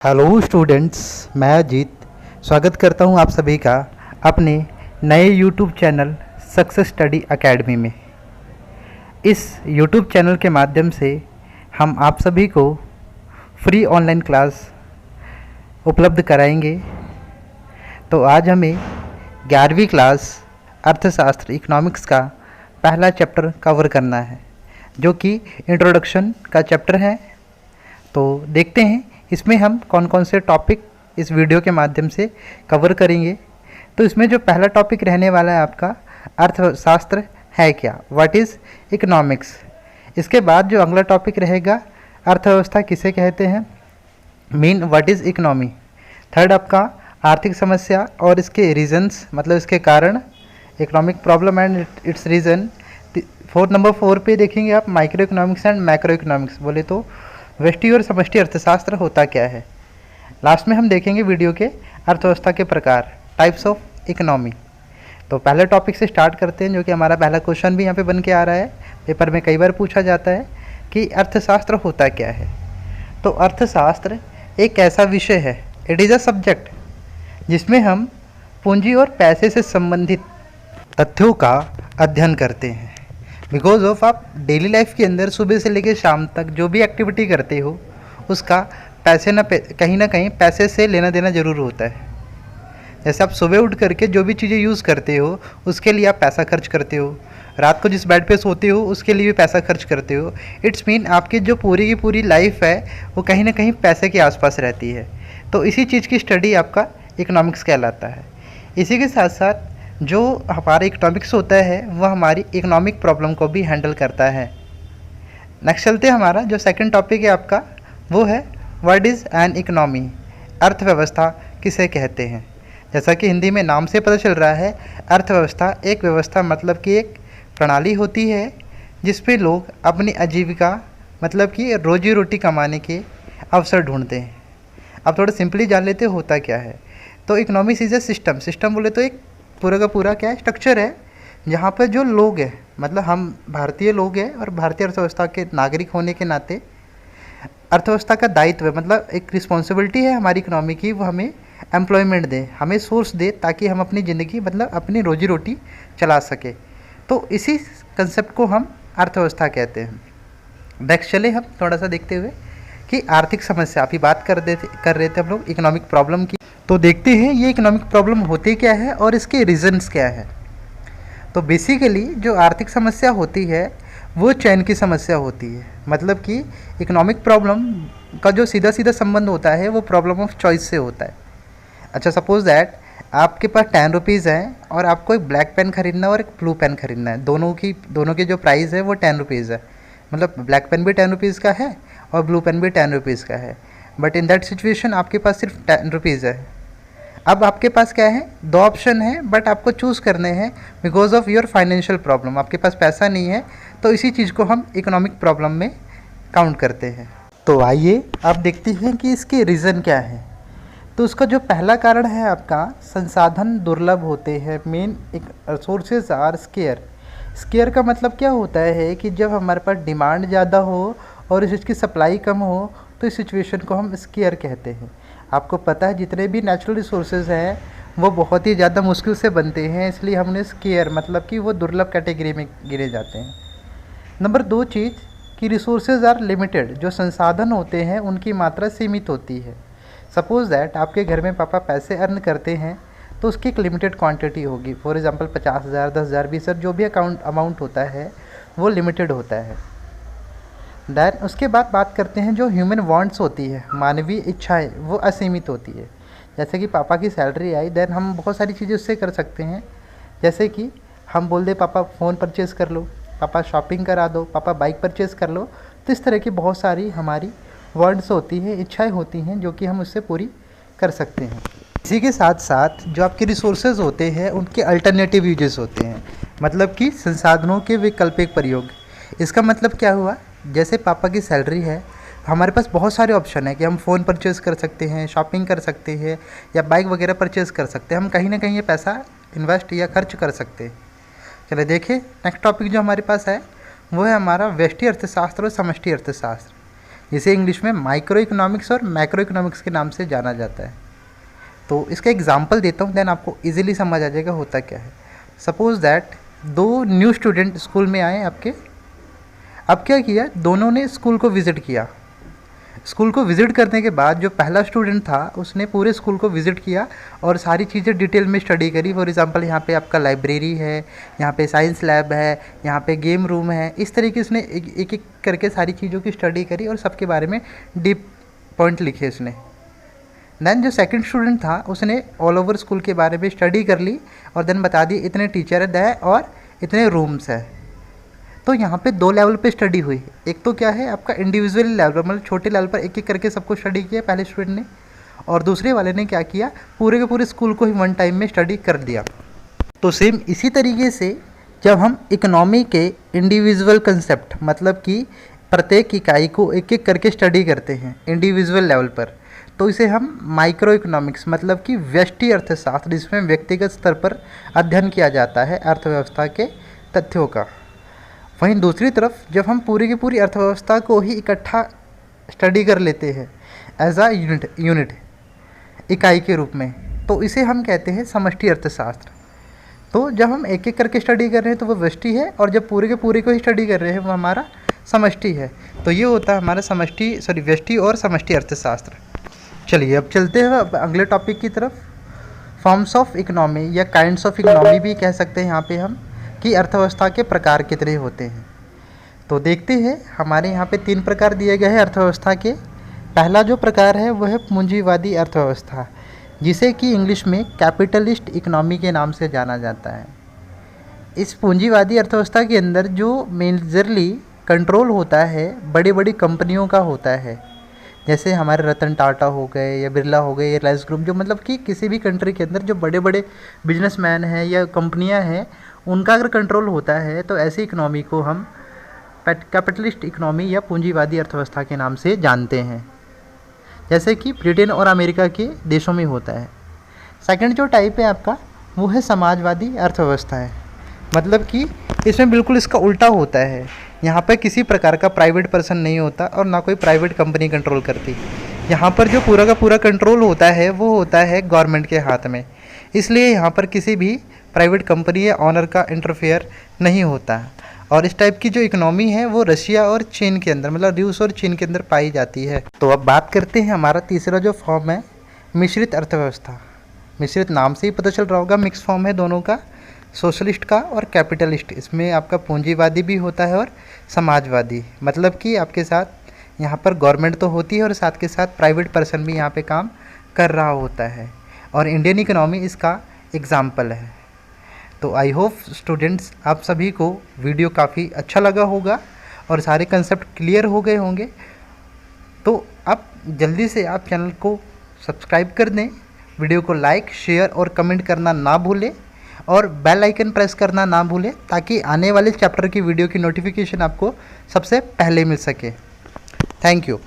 Hello students, मैं अजीत स्वागत करता हूं आप सभी का अपने नए YouTube channel success study academy में। इस यूट्यूब चैनल के माध्यम से हम आप सभी को फ्री ऑनलाइन क्लास उपलब्ध कराएंगे। तो आज हमें 11वीं क्लास अर्थशास्त्र इकोनॉमिक्स का पहला चैप्टर कवर करना है, जो कि इंट्रोडक्शन का चैप्टर है। तो देखते हैं इसमें हम कौन कौन से टॉपिक इस वीडियो के माध्यम से कवर करेंगे। तो इसमें जो पहला टॉपिक रहने वाला है आपका अर्थशास्त्र है क्या, व्हाट इज़ इकोनॉमिक्स। इसके बाद जो अगला टॉपिक रहेगा अर्थव्यवस्था किसे कहते हैं, mean what is economy. Third आपका आर्थिक समस्या और इसके रीजन्स, मतलब इसके कारण, economic problem and it's reason. Number 4 पे देखेंगे आप micro economics and macro economics, बोले तो व्यष्टि और समष्टि अर्थशास्त्र होता क्या है। लास्ट में हम देखेंगे वीडियो के अर्थव्यवस्था के प्रकार, टाइप्स ऑफ इकोनॉमी। तो पहले टॉपिक से स्टार्ट करते हैं, जो कि हमारा पहला क्वेश्चन भी यहाँ पे बन के आ रहा है, पेपर में कई बार पूछा जाता है कि अर्थशास्त्र होता क्या है। तो अर्थशास्त्र एक ऐसा विषय है, इट इज़ अ सब्जेक्ट, जिसमें हम पूंजी और पैसे से संबंधित तथ्यों का अध्ययन करते हैं। बिकॉज ऑफ आप डेली लाइफ के अंदर सुबह से लेकर शाम तक जो भी एक्टिविटी करते हो, उसका कहीं ना कहीं पैसे से लेना देना ज़रूर होता है। जैसे आप सुबह उठ करके जो भी चीज़ें यूज़ करते हो, उसके लिए आप पैसा खर्च करते हो। रात को जिस बेड पे सोते हो, उसके लिए भी पैसा खर्च करते हो। इट्स मीन आपकी जो पूरी की पूरी लाइफ है वो कहीं ना कहीं पैसे के आसपास रहती है। तो इसी चीज़ की स्टडी आपका इकोनॉमिक्स कहलाता है। इसी के साथ साथ जो हमारा इकोनॉमिक्स होता है वह हमारी इकोनॉमिक प्रॉब्लम को भी हैंडल करता है। नेक्स्ट चलते हैं, हमारा जो सेकंड टॉपिक है आपका वो है व्हाट इज़ एन इकोनॉमी, अर्थव्यवस्था किसे कहते हैं। जैसा कि हिंदी में नाम से पता चल रहा है, अर्थव्यवस्था एक व्यवस्था मतलब कि एक प्रणाली होती है जिस पे लोग अपनी आजीविका मतलब कि रोजी रोटी कमाने के अवसर ढूंढते हैं। अब थोड़ा सिंपली जान लेते होता क्या है। तो इकोनॉमिक्स इज़ ए सिस्टम बोले तो एक पूरा का पूरा क्या है, स्ट्रक्चर है, जहाँ पर जो लोग हैं, मतलब हम भारतीय लोग हैं और भारतीय अर्थव्यवस्था के नागरिक होने के नाते अर्थव्यवस्था का दायित्व है, मतलब एक रिस्पॉन्सिबिलिटी है हमारी इकोनॉमी की, वो हमें एम्प्लॉयमेंट दे, हमें सोर्स दे, ताकि हम अपनी ज़िंदगी मतलब अपनी रोजी रोटी चला सके। तो इसी कंसेप्ट को हम अर्थव्यवस्था कहते हैं। नेक्स्ट चले हम थोड़ा सा देखते हुए कि आर्थिक समस्या, अभी बात कर रहे थे हम लोग इकोनॉमिक प्रॉब्लम की। तो देखते हैं ये इकोनॉमिक प्रॉब्लम होती क्या है और इसके रीजंस क्या है। तो बेसिकली जो आर्थिक समस्या होती है वो चयन की समस्या होती है, मतलब कि इकोनॉमिक प्रॉब्लम का जो सीधा सीधा संबंध होता है वो प्रॉब्लम ऑफ चॉइस से होता है। अच्छा, सपोज दैट आपके पास 10 रुपीज़ है और आपको एक ब्लैक पेन खरीदना है और एक ब्लू पेन खरीदना है। दोनों की जो प्राइस है वो 10 रुपीज़ है, मतलब ब्लैक पेन भी 10 रुपीज़ का है और ब्लू पेन भी 10 रुपीज़ का है। बट इन दैट सिचुएशन आपके पास सिर्फ 10 रुपीज़ है। अब आपके पास क्या है, 2 ऑप्शन है, बट आपको चूज़ करने हैं because of your financial problem. आपके पास पैसा नहीं है, तो इसी चीज़ को हम इकोनॉमिक प्रॉब्लम में काउंट करते हैं। तो आइए आप देखते हैं कि इसके रीज़न क्या है। तो उसका जो पहला कारण है आपका, संसाधन दुर्लभ होते हैं। मेन एक रिसोर्सेज आर स्केयर का मतलब क्या होता है कि जब हमारे पास डिमांड ज़्यादा हो और इसकी सप्लाई कम हो, तो इस सिचुएशन को हम स्केयर कहते हैं। आपको पता है जितने भी नेचुरल रिसोर्सेज हैं वो बहुत ही ज़्यादा मुश्किल से बनते हैं, इसलिए हमने स्केयर मतलब कि वो दुर्लभ कैटेगरी में गिने जाते हैं। नंबर 2 चीज़ कि रिसोर्सेज आर लिमिटेड, जो संसाधन होते हैं उनकी मात्रा सीमित होती है। सपोज़ दैट आपके घर में पापा पैसे अर्न करते हैं तो उसकी एक लिमिटेड क्वांटिटी होगी। फॉर एग्जांपल 50,000, 10,000, 20,000 जो भी अमाउंट होता है वो लिमिटेड होता है। दैन उसके बाद बात करते हैं जो ह्यूमन वांट्स होती है, मानवीय इच्छाएं, वो असीमित होती है। जैसे कि पापा की सैलरी आई, देन हम बहुत सारी चीज़ें उससे कर सकते हैं। जैसे कि हम बोल दे पापा फ़ोन परचेज़ कर लो, पापा शॉपिंग करा दो, पापा बाइक परचेज़ कर लो। तो इस तरह की बहुत सारी हमारी वर्ड्स होती हैं, इच्छाएं होती हैं, जो कि हम उससे पूरी कर सकते हैं। इसी के साथ साथ जो आपके रिसोर्सेज होते हैं उनके अल्टरनेटिव यूजेस होते हैं, मतलब कि संसाधनों के वैकल्पिक प्रयोग। इसका मतलब क्या हुआ, जैसे पापा की सैलरी है, हमारे पास बहुत सारे ऑप्शन है कि हम फ़ोन परचेज़ कर सकते हैं, शॉपिंग कर सकते हैं या बाइक वगैरह परचेज़ कर सकते हैं। हम कहीं ना कहीं ये पैसा इन्वेस्ट या खर्च कर सकते हैं। चलिए देखिए, नेक्स्ट टॉपिक जो हमारे पास है वो है हमारा व्यष्टि अर्थशास्त्र और समष्टि अर्थशास्त्र। इसे इंग्लिश में माइक्रो इकोनॉमिक्स और मैक्रो इकोनॉमिक्स के नाम से जाना जाता है। तो इसका एग्जांपल देता हूँ, देन आपको इजीली समझ आ जाएगा होता क्या है। Suppose that 2 new student school में आए आपके। अब क्या किया, दोनों ने स्कूल को विज़िट किया। स्कूल को विज़िट करने के बाद जो पहला स्टूडेंट था उसने पूरे स्कूल को विज़िट किया और सारी चीज़ें डिटेल में स्टडी करी। फॉर एग्जांपल यहाँ पे आपका लाइब्रेरी है, यहाँ पे साइंस लैब है, यहाँ पे गेम रूम है। इस तरीके से उसने एक एक करके सारी चीज़ों की स्टडी करी और सबके बारे में डीप पॉइंट लिखे उसने। देन जो सेकंड स्टूडेंट था उसने ऑल ओवर स्कूल के बारे में स्टडी कर ली और देन बता दी इतने टीचर है और इतने रूम्स है। तो यहाँ पे 2 लेवल पे स्टडी हुई। एक तो क्या है आपका इंडिविजुअल लेवल, मतलब छोटे लेवल पर एक एक करके सबको स्टडी किया पहले स्टूडेंट ने, और दूसरे वाले ने क्या किया, पूरे के पूरे स्कूल को ही वन टाइम में स्टडी कर दिया। तो सेम इसी तरीके से जब हम इकोनॉमी के इंडिविजुअल कंसेप्ट, मतलब कि प्रत्येक इकाई को एक एक करके स्टडी करते हैं इंडिविजुअल लेवल पर, तो इसे हम माइक्रो इकोनॉमिक्स, मतलब कि व्यष्टि अर्थशास्त्र, जिसमें व्यक्तिगत स्तर पर अध्ययन किया जाता है अर्थव्यवस्था के तथ्यों का। वहीं दूसरी तरफ जब हम पूरी की पूरी अर्थव्यवस्था को ही इकट्ठा स्टडी कर लेते हैं एज अ यूनिट इकाई के रूप में, तो इसे हम कहते हैं समष्टि अर्थशास्त्र। तो जब हम एक एक करके स्टडी कर रहे हैं तो वो व्यष्टि है, और जब पूरे के पूरे को ही स्टडी कर रहे हैं वो हमारा समष्टि है। तो ये होता है हमारा व्यष्टि और समष्टि अर्थशास्त्र। चलिए अब चलते हैं अब अगले टॉपिक की तरफ। फॉर्म्स ऑफ इकोनॉमी या काइंड्स ऑफ इकोनॉमी भी कह सकते हैं यहाँ पे हम, कि अर्थव्यवस्था के प्रकार कितने होते हैं। तो देखते हैं, हमारे यहाँ पे 3 प्रकार दिए गए हैं अर्थव्यवस्था के। पहला जो प्रकार है वह है पूंजीवादी अर्थव्यवस्था, जिसे कि इंग्लिश में कैपिटलिस्ट इकोनॉमी के नाम से जाना जाता है। इस पूंजीवादी अर्थव्यवस्था के अंदर जो मेजरली कंट्रोल होता है बड़ी बड़ी कंपनियों का होता है, जैसे हमारे रतन टाटा हो गए या बिरला हो गए या रिलायंस ग्रुप, जो मतलब कि किसी भी कंट्री के अंदर जो बड़े बड़े बिजनेसमैन हैं या कंपनियां हैं, उनका अगर कंट्रोल होता है तो ऐसी इकोनॉमी को हम कैपिटलिस्ट इकोनॉमी या पूंजीवादी अर्थव्यवस्था के नाम से जानते हैं, जैसे कि ब्रिटेन और अमेरिका के देशों में होता है। सेकंड जो टाइप है आपका वो है समाजवादी अर्थव्यवस्था है, मतलब कि इसमें बिल्कुल इसका उल्टा होता है। यहाँ पर किसी प्रकार का प्राइवेट पर्सन नहीं होता और ना कोई प्राइवेट कंपनी कंट्रोल करती। यहाँ पर जो पूरा का पूरा कंट्रोल होता है वो होता है गवर्नमेंट के हाथ में, इसलिए यहाँ पर किसी भी प्राइवेट कंपनी या ऑनर का इंटरफेयर नहीं होता। और इस टाइप की जो इकोनॉमी है वो रशिया और चीन के अंदर, मतलब रूस और चीन के अंदर पाई जाती है। तो अब बात करते हैं हमारा तीसरा जो फॉर्म है मिश्रित अर्थव्यवस्था। मिश्रित नाम से ही पता चल रहा होगा, मिक्स फॉर्म है दोनों का, सोशलिस्ट का और कैपिटलिस्ट। इसमें आपका पूंजीवादी भी होता है और समाजवादी, मतलब कि आपके साथ यहाँ पर गवर्नमेंट तो होती है और साथ के साथ प्राइवेट पर्सन भी यहाँ पे काम कर रहा होता है, और इंडियन इकोनॉमी इसका एग्जाम्पल है। तो आई होप स्टूडेंट्स आप सभी को वीडियो काफ़ी अच्छा लगा होगा और सारे कंसेप्ट क्लियर हो गए होंगे। तो आप जल्दी से आप चैनल को सब्सक्राइब कर दें, वीडियो को लाइक, शेयर और कमेंट करना ना भूलें, और बेल आइकन प्रेस करना ना भूलें, ताकि आने वाले चैप्टर की वीडियो की नोटिफिकेशन आपको सबसे पहले मिल सके। Thank you.